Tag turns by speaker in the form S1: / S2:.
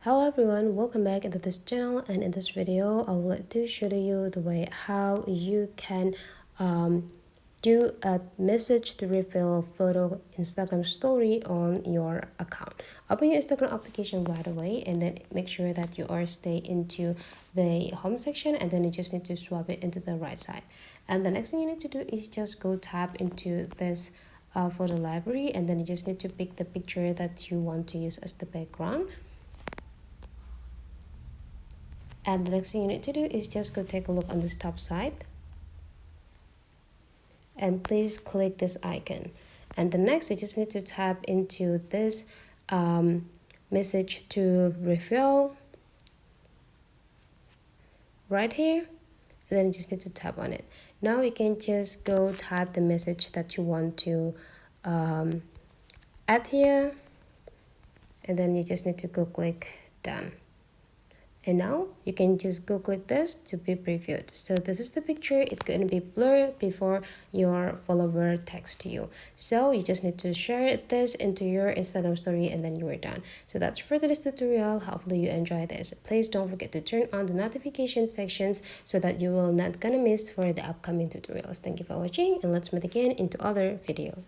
S1: Hello everyone, welcome back into this channel, and in this video I would like to show you the way how you can do a message to refill photo Instagram story on your account. Open your Instagram application right away and then make sure that you are stay into the home section, and then you just need to swap it into the right side. And the next thing you need to do is just go tap into this photo library, and then you just need to pick the picture that you want to use as the background. And the next thing you need to do is just go take a look on this top side, and please click this icon. And the next you just need to tap into this message to refill right here, and then you just need to tap on it. Now you can just go type the message that you want to add here, and then you just need to go click done. And now you can just go click this to be previewed. So this is the picture. It's going to be blurred before your follower text you. So you just need to share this into your Instagram story, and then you are done. So that's for this tutorial. Hopefully you enjoy this. Please don't forget to turn on the notification sections so that you will not gonna miss for the upcoming tutorials. Thank you for watching, and let's meet again into other video.